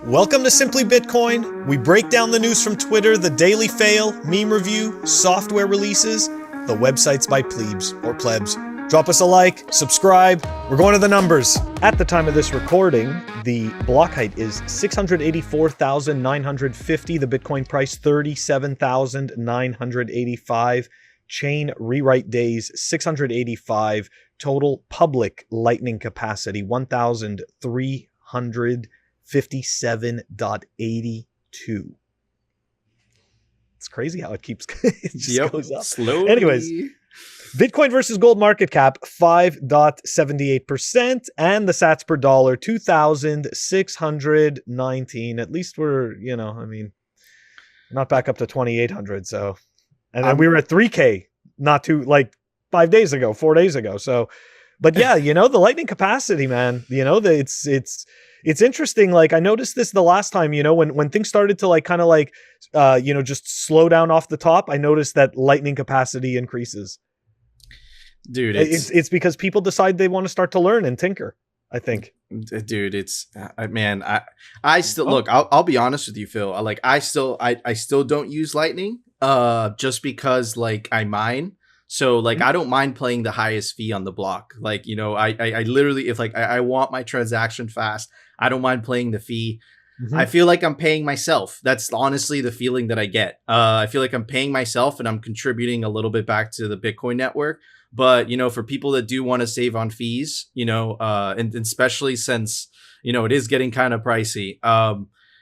Welcome to Simply Bitcoin. We break down the news from Twitter, the daily fail, meme review, software releases, the websites by plebes or plebs. Drop us a like, subscribe. We're going to the numbers. At the time of this recording, the block height is 684,950. The Bitcoin price, 37,985. Chain rewrite days, 685. Total public lightning capacity, 1,357.82. It's crazy how it keeps it just goes up. Slowly. Anyways, Bitcoin versus gold market cap, 5.78%, and the sats per dollar, 2,619. At least we're, not back up to 2,800. So, and then we were at 3K not too, 4 days ago. So, but yeah, the lightning capacity, man, it's interesting. Like, I noticed this the last time, when things started to just slow down off the top, I noticed that lightning capacity increases. Dude, it's because people decide they want to start to learn and tinker, I think. Dude, it's man, I still look, I'll be honest with you, Phil. I still don't use lightning just because I mine. So I don't mind playing the highest fee on the block. I literally, if I want my transaction fast, I don't mind playing the fee. Mm-hmm. I feel like I'm paying myself. That's honestly the feeling that I get. I feel like I'm paying myself and I'm contributing a little bit back to the Bitcoin network. But, for people that do want to save on fees, and especially since, it is getting kind of pricey.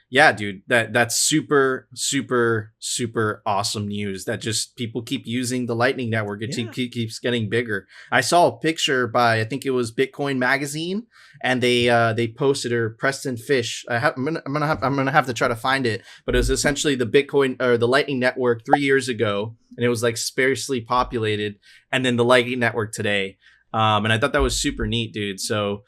Yeah, dude, that's super, super, super awesome news that just people keep using the Lightning Network. It keeps getting bigger. I saw a picture by, I think it was Bitcoin Magazine, and they posted, or Preston Fish. I'm gonna have to try to find it, but it was essentially the Bitcoin or the Lightning Network 3 years ago, and it was sparsely populated, and then the Lightning Network today. And I thought that was super neat, dude. So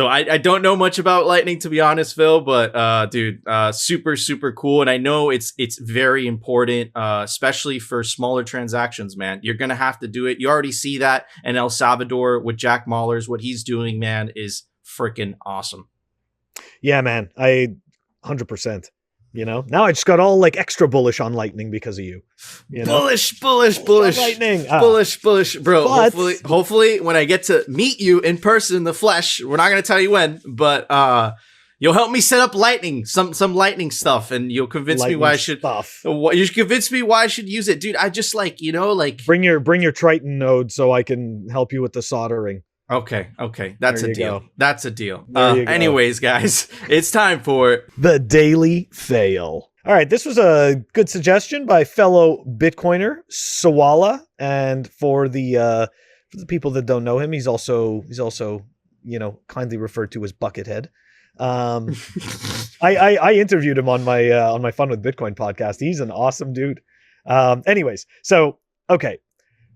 I don't know much about Lightning, to be honest, Phil, but dude, super, super cool. And I know it's very important, especially for smaller transactions, man. You're going to have to do it. You already see that in El Salvador with Jack Mallers. What he's doing, man, is freaking awesome. Yeah, man. 100%. Now I just got all extra bullish on Lightning because of you. Bullish, Lightning. Bullish, bro. But hopefully when I get to meet you in person in the flesh, we're not going to tell you when, but you'll help me set up Lightning, some Lightning stuff, and you'll convince me why I should. You should convince me why I should use it, dude. I just bring your Triton node so I can help you with the soldering. Okay. That's a deal. That's a deal. Anyways, guys, it's time for the daily fail. All right, this was a good suggestion by fellow Bitcoiner Sawala, and for the people that don't know him, he's also kindly referred to as Buckethead. I interviewed him on my Fun with Bitcoin podcast. He's an awesome dude. Anyways, so okay.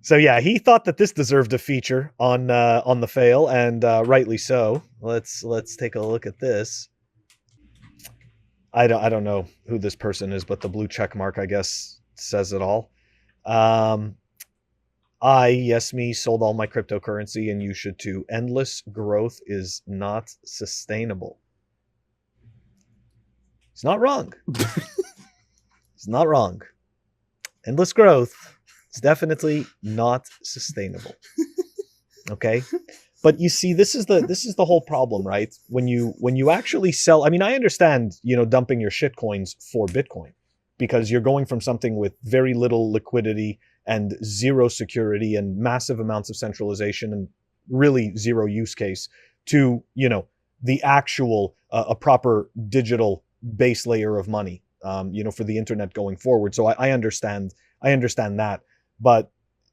So yeah, he thought that this deserved a feature on the fail, and rightly so. Let's take a look at this. I don't know who this person is, but the blue check mark, I guess, says it all. Me, sold all my cryptocurrency, and you should too. Endless growth is not sustainable. It's not wrong. It's not wrong. Endless growth. It's definitely not sustainable. Okay? But you see, this is the whole problem, right? When you actually sell, I understand, dumping your shit coins for Bitcoin, because you're going from something with very little liquidity and zero security and massive amounts of centralization and really zero use case to, the actual a proper digital base layer of money, for the internet going forward. So I understand that. But,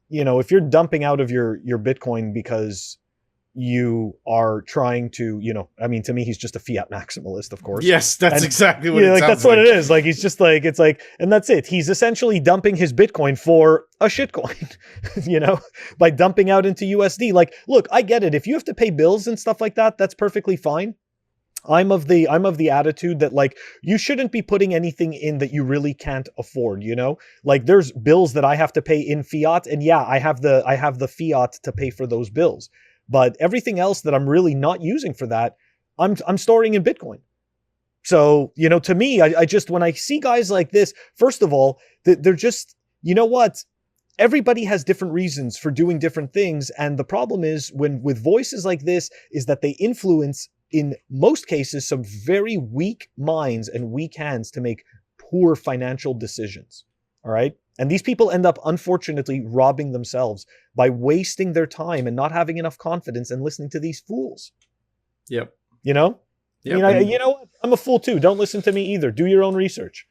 if you're dumping out of your Bitcoin because you are trying to, to me, he's just a fiat maximalist, of course. Yes, that's exactly what it sounds that's what it is. He's just and that's it. He's essentially dumping his Bitcoin for a shitcoin, by dumping out into USD. Look, I get it. If you have to pay bills and stuff like that, that's perfectly fine. I'm of the attitude that you shouldn't be putting anything in that you really can't afford, there's bills that I have to pay in fiat, and yeah, I have the fiat to pay for those bills. But everything else that I'm really not using for that, I'm storing in Bitcoin. So, to me, I just, when I see guys like this, first of all, they're just, you know what? Everybody has different reasons for doing different things. And the problem is with voices like this is that they influence, in most cases, some very weak minds and weak hands to make poor financial decisions. All right. And these people end up, unfortunately, robbing themselves by wasting their time and not having enough confidence and listening to these fools. Yep. Yep. You know what? I'm a fool too. Don't listen to me either. Do your own research.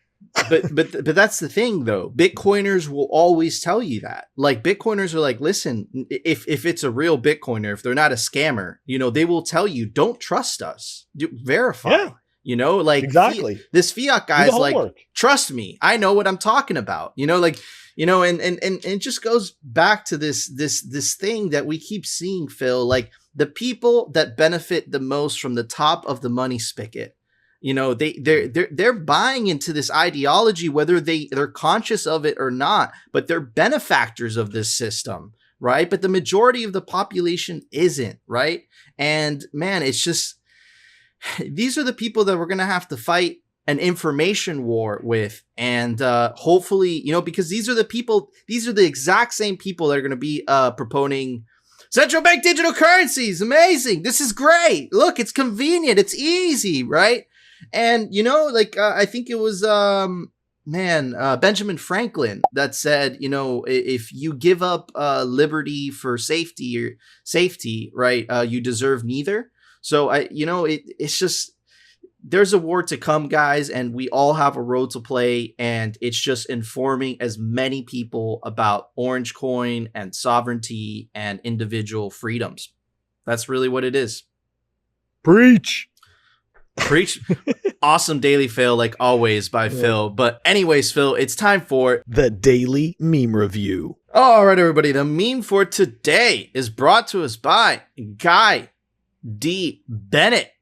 but that's the thing though. Bitcoiners will always tell you that. Like Bitcoiners are like, listen, if it's a real Bitcoiner, if they're not a scammer, they will tell you, don't trust us. Verify. Yeah. Exactly. This fiat guy is like, trust me, I know what I'm talking about. And it just goes back to this thing that we keep seeing, Phil. Like the people that benefit the most from the top of the money spigot, they're buying into this ideology, whether they're conscious of it or not, but they're benefactors of this system, right? But the majority of the population isn't, right? And man, it's just, these are the people that we're going to have to fight an information war with. And hopefully, because these are the exact same people that are going to be proponing central bank digital currencies. Amazing. This is great. Look, it's convenient. It's easy, right? And, I think it was, Benjamin Franklin that said, if you give up liberty for safety, right, you deserve neither. So it's just, there's a war to come, guys, and we all have a role to play. And it's just informing as many people about Orange Coin and sovereignty and individual freedoms. That's really what it is. Preach. Awesome daily fail, like always, by Phil. But anyways, Phil, it's time for the daily meme review. All right, everybody. The meme for today is brought to us by Guy D. Bennett.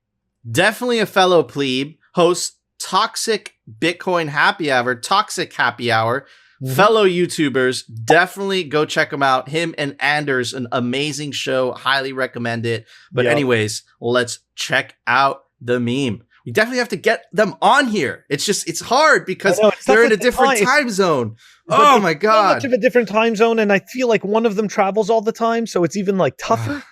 Definitely a fellow plebe, hosts Toxic Bitcoin Happy Hour, Toxic Happy Hour. Fellow YouTubers, definitely go check them out. Him and Anders, an amazing show. Highly recommend it. But anyways, let's check out the meme. We definitely have to get them on here. It's hard because they're in a different time zone. Oh my God. Much of a different time zone. And I feel like one of them travels all the time. So it's even like tougher.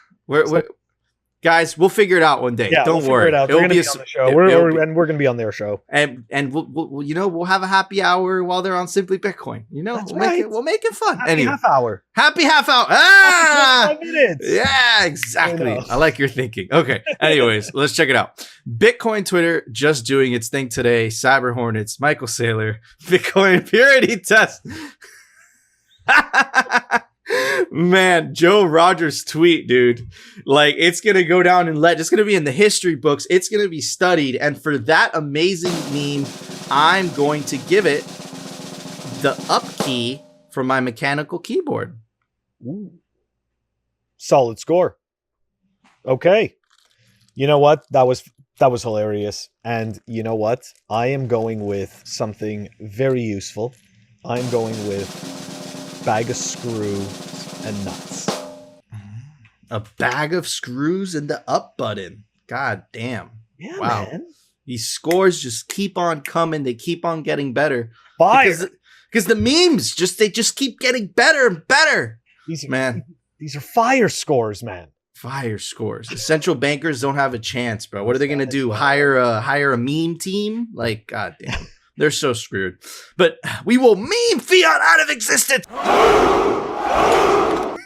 Guys, we'll figure it out one day. Don't worry. We're going to be on the show. We're going to be on their show. And we'll have a happy hour while they're on Simply Bitcoin. We'll make it fun. Happy half hour. Happy half hour. Ah! 25 minutes. Yeah, exactly. I like your thinking. Okay. Anyways, let's check it out. Bitcoin Twitter just doing its thing today. Cyber Hornets, Michael Saylor, Bitcoin Purity Test. Man, Joe Rogers' tweet, dude. Like, it's going to go down and it's going to be in the history books. It's going to be studied. And for that amazing meme, I'm going to give it the up key for my mechanical keyboard. Ooh. Solid score. Okay. You know what? That was hilarious. And you know what? I am going with something very useful. I'm going with bag of screws and nuts. A bag of screws and the up button. God damn. Yeah, wow. Man. These scores just keep on coming. They keep on getting better. Fire. Because the memes they just keep getting better and better. These are fire scores, man. Fire scores. The central bankers don't have a chance, bro. What are they gonna do? Hire a meme team? Like, god damn. They're so screwed. But we will meme fiat out of existence.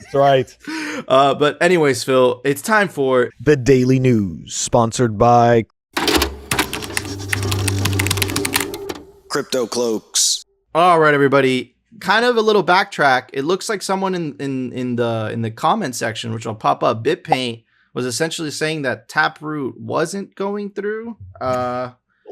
That's right. But anyways, Phil, it's time for the Daily News, sponsored by Crypto Cloaks. All right, everybody. Kind of a little backtrack. It looks like someone in the comment section, which will pop up, BitPaint, was essentially saying that Taproot wasn't going through.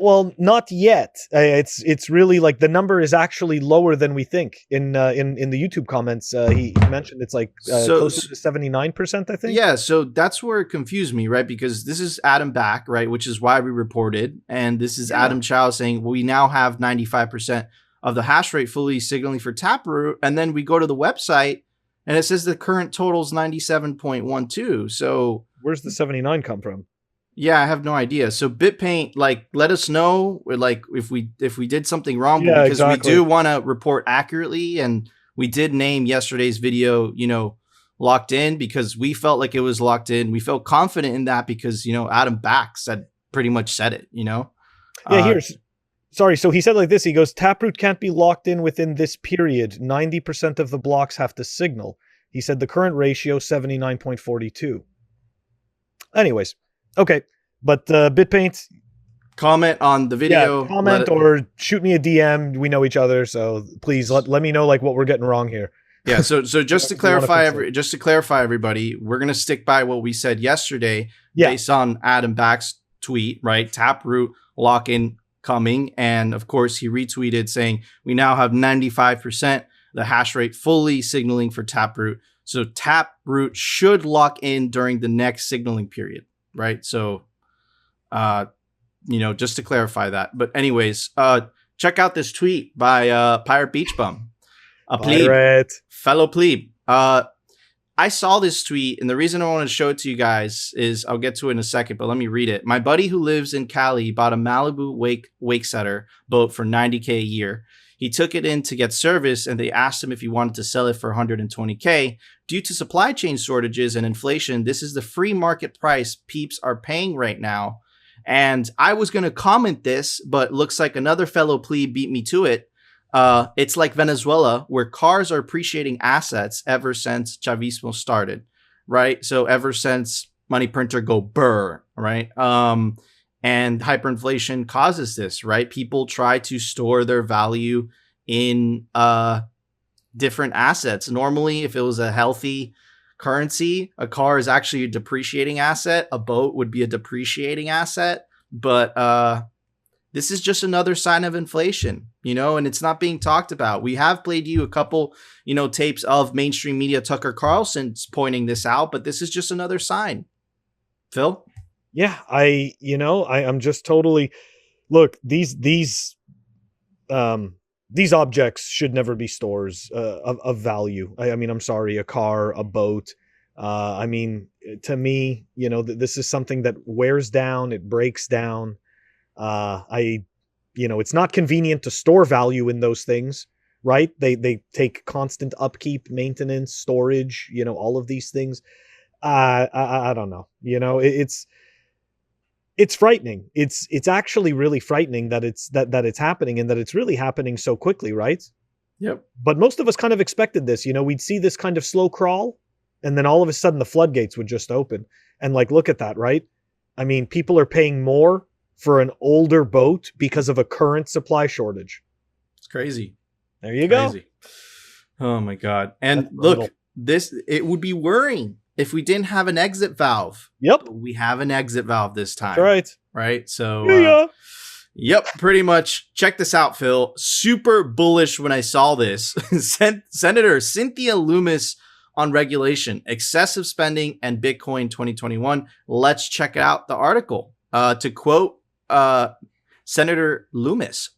Well, not yet. It's really like the number is actually lower than we think. In the YouTube comments, he mentioned it's like closer to 79%, I think. Yeah, so that's where it confused me, right? Because this is Adam Back, right? Which is why we reported, and this is Adam Chow saying we now have 95% of the hash rate fully signaling for Taproot, and then we go to the website and it says the current total is 97.12. So where's the 79 come from? Yeah, I have no idea. So BitPaint, like, let us know, or like if we did something wrong, Yeah, because exactly. we do want to report accurately, and we did name yesterday's video, locked in because we felt like it was locked in. We felt confident in that because Adam Back pretty much said it. Yeah, Uh, sorry. So he said like this. He goes, Taproot can't be locked in within this period. 90% of the blocks have to signal. He said the current ratio 79.42. Anyways, okay, but BitPaint, comment on the video. comment or shoot me a DM. We know each other, so please let me know like what we're getting wrong here. Yeah. So just to clarify, everybody, we're gonna stick by what we said yesterday, based on Adam Back's tweet, right? Taproot lock-in coming, and of course he retweeted saying we now have 95% the hash rate fully signaling for Taproot. So Taproot should lock in during the next signaling period, right? So, just to clarify that. But anyways, check out this tweet by Pirate Beach Bum, a plebe, fellow plebe. I saw this tweet, and the reason I wanted to show it to you guys is I'll get to it in a second, but let me read it. My buddy who lives in Cali bought a Malibu wake setter boat for $90K a year. He took it in to get service, and they asked him if he wanted to sell it for $120K. Due to supply chain shortages and inflation, this is the free market price peeps are paying right now. And I was going to comment this, but looks like another fellow plebe beat me to it. It's like Venezuela, where cars are appreciating assets ever since Chavismo started, right? So ever since money printer go burr, right? And hyperinflation causes this, right? People try to store their value in different assets. Normally, if it was a healthy currency, a car is actually a depreciating asset. A boat would be a depreciating asset. But this is just another sign of inflation, and it's not being talked about. We have played you a couple, tapes of mainstream media, Tucker Carlson's pointing this out, but this is just another sign. Phil? Yeah, I'm just totally, look, these objects should never be stores of value. I mean, I'm sorry, a car, a boat. To me, this is something that wears down, it breaks down. It's not convenient to store value in those things, right? They take constant upkeep, maintenance, storage, all of these things. I don't know, it's frightening. It's actually really frightening that it's happening and that it's really happening so quickly, right? Yep. But most of us kind of expected this. We'd see this kind of slow crawl, and then all of a sudden the floodgates would just open. And like, look at that, right? I mean, people are paying more for an older boat because of a current supply shortage. It's crazy. There you go. Oh my God. And look, it would be worrying if we didn't have an exit valve. Yep. We have an exit valve this time. That's right. Right. So, yep, pretty much. Check this out, Phil. Super bullish when I saw this. Senator Cynthia Lummis on regulation, excessive spending, and Bitcoin 2021. Let's check out the article. To quote Senator Lummis,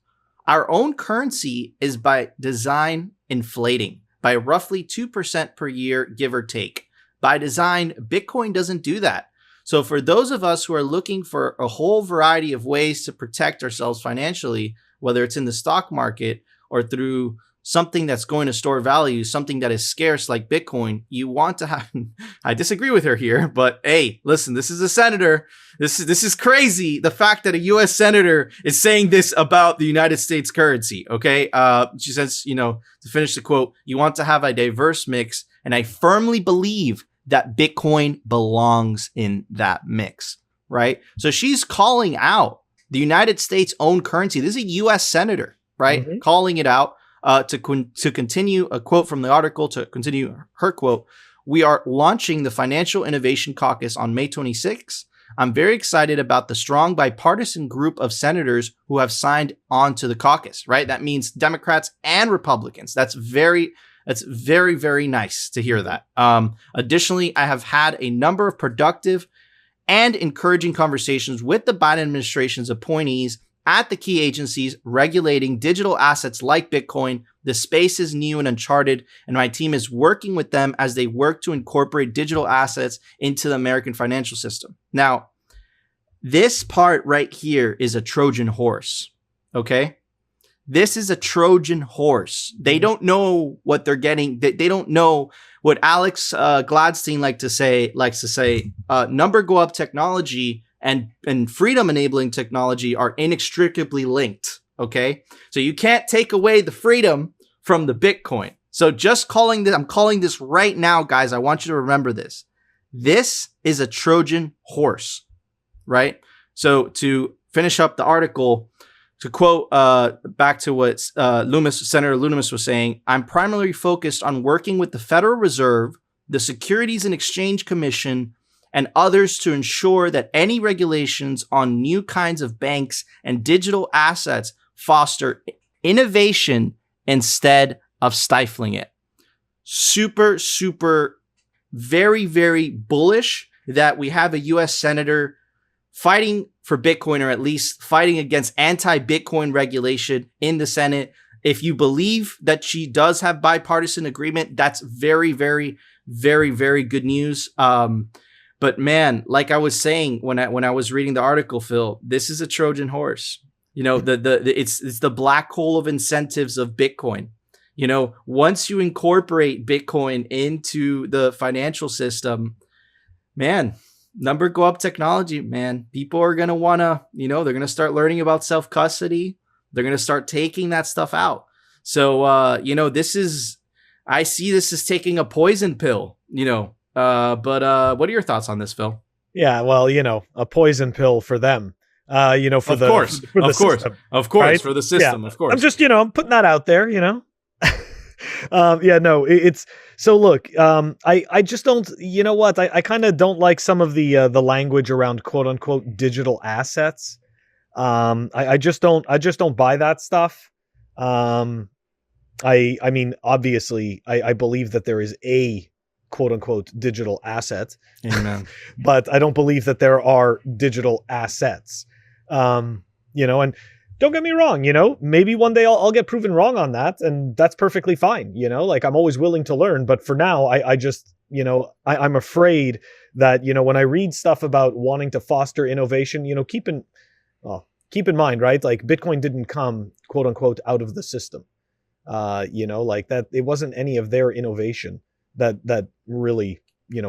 our own currency is by design inflating by roughly 2% per year, give or take. By design, Bitcoin doesn't do that. So for those of us who are looking for a whole variety of ways to protect ourselves financially, whether it's in the stock market or through something that's going to store value, something that is scarce like Bitcoin, you want to have, I disagree with her here, but hey, listen, this is a senator. This is crazy. The fact that a US senator is saying this about the United States currency. Okay. She says, to finish the quote, you want to have a diverse mix. And I firmly believe that Bitcoin belongs in that mix, right? So she's calling out the United States own currency. This is a US senator, right? Mm-hmm. Calling it out. To continue a quote from the article, to continue her quote, we are launching the Financial Innovation Caucus on May 26th. I'm very excited about the strong bipartisan group of senators who have signed on to the caucus, right? That means Democrats and Republicans. That's very, very nice to hear that. Additionally, I have had a number of productive and encouraging conversations with the Biden administration's appointees at the key agencies regulating digital assets like Bitcoin. The space is new and uncharted, and my team is working with them as they work to incorporate digital assets into the American financial system. Now, This part right here is a Trojan horse. Okay. This is a Trojan horse. They don't know what they're getting. They don't know what Alex Gladstein likes to say, number go up technology and freedom enabling technology are inextricably linked. Okay. So you can't take away the freedom from the Bitcoin. So just I'm calling this right now, guys. I want you to remember this. This is a Trojan horse, right? So to finish up the article, to quote back to what Senator Lummis was saying, I'm primarily focused on working with the Federal Reserve, the Securities and Exchange Commission, and others to ensure that any regulations on new kinds of banks and digital assets foster innovation instead of stifling it. Super, very, very bullish that we have a U.S. Senator fighting for Bitcoin, or at least fighting against anti-Bitcoin regulation in the Senate. If you believe that she does have bipartisan agreement, that's very, very, very, very good news. But man, like I was saying when I was reading the article, Phil, this is a Trojan horse. You know, it's the black hole of incentives of Bitcoin. You know, once you incorporate Bitcoin into the financial system, man, number go up technology, man, people are going to want to, they're going to start learning about self-custody. They're going to start taking that stuff out. So, I see this as taking a poison pill, but what are your thoughts on this, Phil? Yeah, well, a poison pill for them. For the system, right? For the system, yeah. Of course. I'm just, I'm putting that out there, it's so look, I just don't, I kind of don't like some of the language around quote unquote digital assets. I just don't buy that stuff. I mean, obviously I believe that there is a quote unquote digital asset. Amen. But I don't believe that there are digital assets. And don't get me wrong, maybe one day I'll get proven wrong on that, and that's perfectly fine. Like I'm always willing to learn, but for now, I just, I'm afraid that, when I read stuff about wanting to foster innovation, keep in mind, right? Like Bitcoin didn't come quote unquote out of the system, like that. It wasn't any of their innovation that really,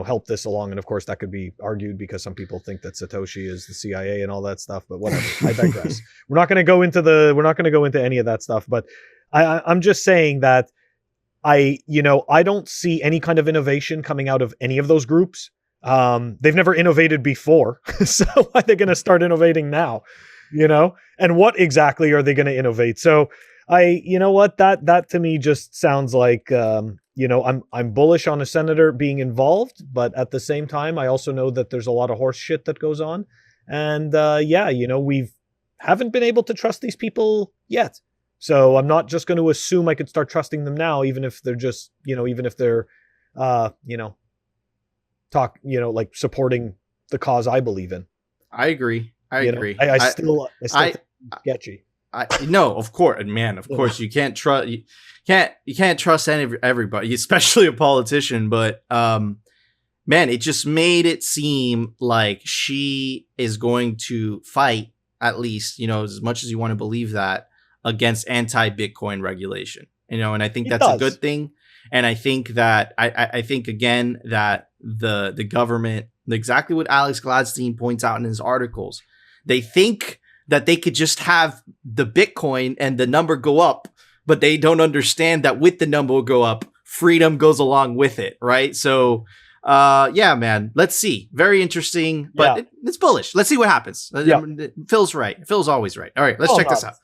help this along. And of course that could be argued because some people think that Satoshi is the CIA and all that stuff, but whatever. I digress. We're not going to go into any of that stuff, but I'm just saying that I don't see any kind of innovation coming out of any of those groups. They've never innovated before. So why are they going to start innovating now? And what exactly are they going to innovate? So that to me just sounds like, I'm bullish on a senator being involved, but at the same time, I also know that there's a lot of horse shit that goes on. And we haven't been able to trust these people yet. So I'm not just going to assume I could start trusting them now, even if they're just, even if they're, like supporting the cause I believe in. I agree. I agree. I still think it's sketchy. No, of course, man. Of course, you can't trust. You can't trust everybody, especially a politician. But man, it just made it seem like she is going to fight, at least, as much as you want to believe that, against anti-Bitcoin regulation. And I think that's a good thing. And I think that I think again that the government, exactly what Alex Gladstein points out in his articles, they think that they could just have the Bitcoin and the number go up, but they don't understand that with the number go up, freedom goes along with it, right? So, yeah, man, let's see. Very interesting, but it's bullish. Let's see what happens. Yeah. Phil's right. Phil's always right. All right, let's check this out.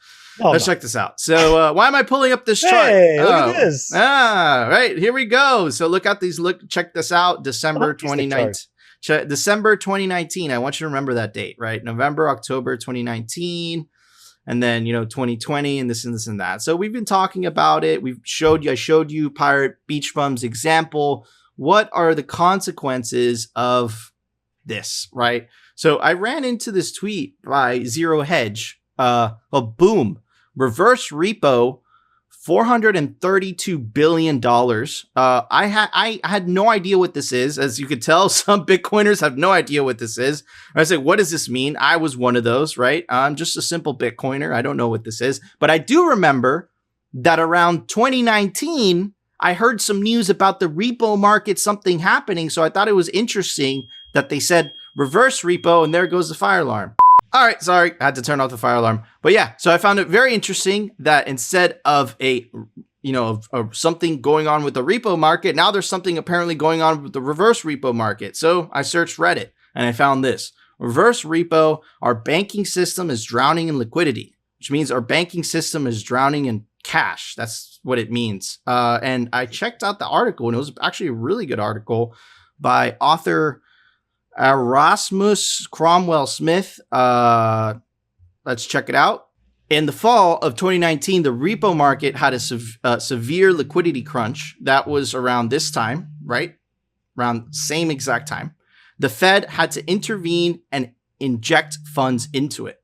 Check this out. So, why am I pulling up this chart? Hey, look at this. Right, here we go. So check this out. December 29th. December 2019. I want you to remember that date, right? November, October 2019, and then 2020, and this and that. So we've been talking about it. I showed you Pirate Beach Bum's example. What are the consequences of this, right? So I ran into this tweet by Zero Hedge. Boom, reverse repo $432 billion. I had no idea what this is. As you could tell, some Bitcoiners have no idea what this is. I said, what does this mean? I was one of those, right? I'm just a simple Bitcoiner. I don't know what this is. But I do remember that around 2019, I heard some news about the repo market, something happening. So I thought it was interesting that they said reverse repo, and there goes the fire alarm. All right, sorry, I had to turn off the fire alarm. But yeah, so I found it very interesting that instead of of something going on with the repo market, now there's something apparently going on with the reverse repo market. So I searched Reddit and I found this. Reverse repo, our banking system is drowning in liquidity, which means our banking system is drowning in cash. That's what it means. And I checked out the article, and it was actually a really good article by author Erasmus Cromwell Smith. Let's check it out. In the fall of 2019, the repo market had a severe liquidity crunch. That was around this time, right? Around same exact time. The Fed had to intervene and inject funds into it.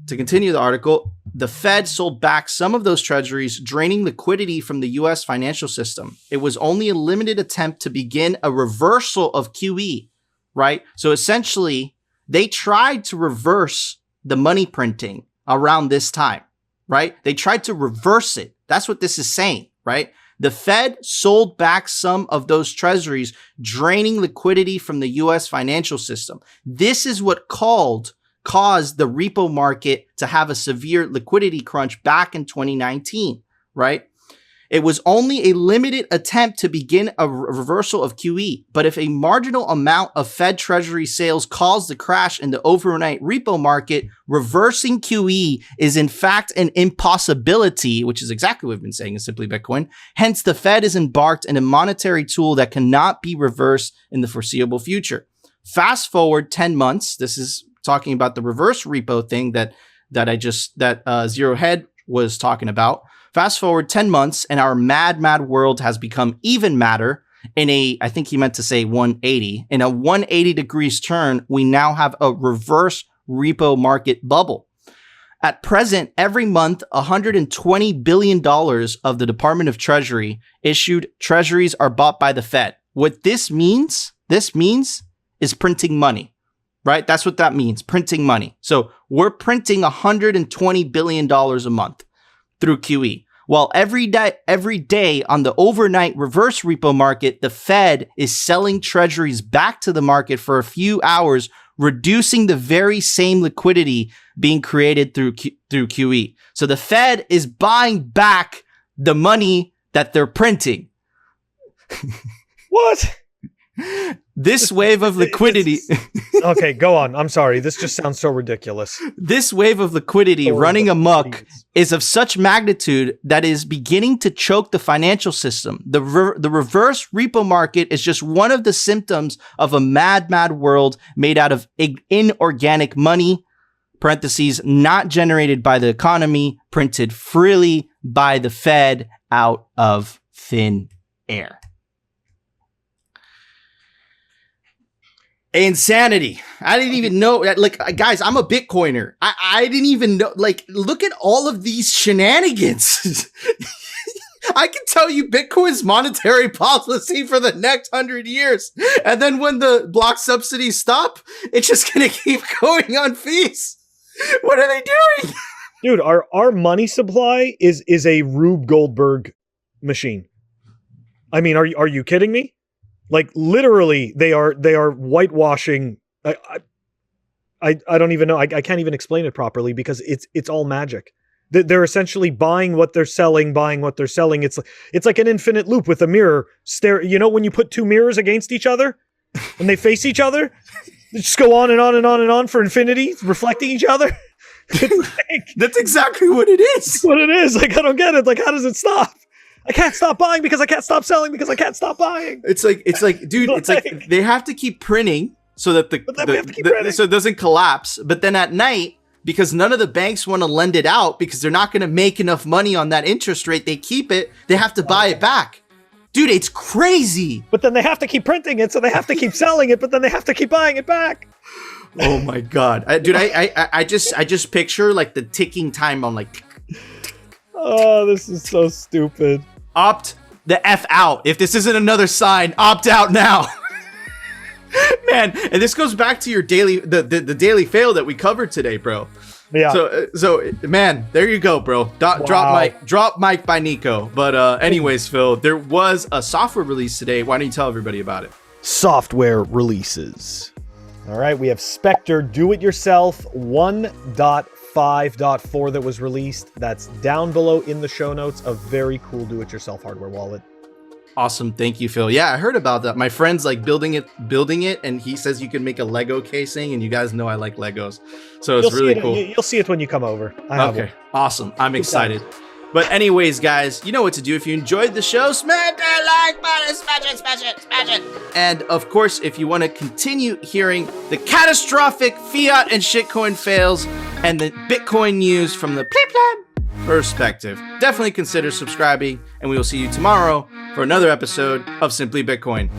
To continue the article, the Fed sold back some of those treasuries, draining liquidity from the US financial system. It was only a limited attempt to begin a reversal of QE. Right? So essentially, they tried to reverse the money printing around this time, right? They tried to reverse it. That's what this is saying, right? The Fed sold back some of those treasuries, draining liquidity from the US financial system. This is what caused the repo market to have a severe liquidity crunch back in 2019, right? It was only a limited attempt to begin a reversal of QE, but if a marginal amount of Fed Treasury sales caused the crash in the overnight repo market, reversing QE is in fact an impossibility, which is exactly what we've been saying in Simply Bitcoin. Hence, the Fed is embarked in a monetary tool that cannot be reversed in the foreseeable future. Fast forward 10 months. This is talking about the reverse repo thing that Zero Head was talking about. Fast forward 10 months and our mad world has become even madder I think he meant to say 180. In a 180 degrees turn, we now have a reverse repo market bubble. At present, every month, $120 billion of the Department of Treasury issued treasuries are bought by the Fed. What this means is printing money, right? That's what that means, printing money. So we're printing $120 billion a month through QE. While every day on the overnight reverse repo market, the Fed is selling treasuries back to the market for a few hours, reducing the very same liquidity being created through QE. So the Fed is buying back the money that they're printing. What? This wave of liquidity. Okay, go on. I'm sorry. This just sounds so ridiculous. This wave of liquidity running amok is of such magnitude that is beginning to choke the financial system. The reverse repo market is just one of the symptoms of a mad world made out of inorganic money, parentheses, not generated by the economy, printed freely by the Fed out of thin air. Insanity. I didn't even know, like, guys, I'm a Bitcoiner. I didn't even know, like, look at all of these shenanigans. I can tell you Bitcoin's monetary policy for the next 100 years. And then when the block subsidies stop, it's just going to keep going on fees. What are they doing? Dude, our money supply is a Rube Goldberg machine. I mean, are you kidding me? Like, literally, they are whitewashing. I don't even know. I can't even explain it properly because it's all magic. They're essentially buying what they're selling. It's like an infinite loop with a mirror. You know, when you put two mirrors against each other and they face each other, they just go on and on and on and on for infinity, reflecting each other. That's exactly what it is. What it is. Like, I don't get it. Like, how does it stop? I can't stop buying because I can't stop selling because I can't stop buying. It's like, dude, it's like they have to keep printing so that so it doesn't collapse. But then at night, because none of the banks want to lend it out because they're not going to make enough money on that interest rate, they keep it. They have to buy it back. Dude, it's crazy. But then they have to keep printing it, so they have to keep selling it, but then they have to keep buying it back. Oh my God. Dude, I just picture like the ticking time on like... Oh, this is so stupid. Opt the F out. If this isn't another sign, opt out now. Man, and this goes back to your daily the daily fail that we covered today, bro. Yeah. So man, there you go, bro. Drop mic by Nico. But anyways, Phil, there was a software release today. Why don't you tell everybody about it? Software releases. All right, we have Specter Do-It-Yourself 1.5.4 that was released. That's down below in the show notes. A very cool do-it-yourself hardware wallet. Awesome, thank you, Phil. Yeah, I heard about that. My friend's like building it, and he says you can make a Lego casing, and you guys know I like Legos, so it's really cool. You'll see it when you come over. Okay, awesome. I'm excited. But anyways, guys, you know what to do. If you enjoyed the show, smash that like button, smash it. And of course, if you want to continue hearing the catastrophic fiat and shitcoin fails and the Bitcoin news from the plan perspective, definitely consider subscribing, and we will see you tomorrow for another episode of Simply Bitcoin.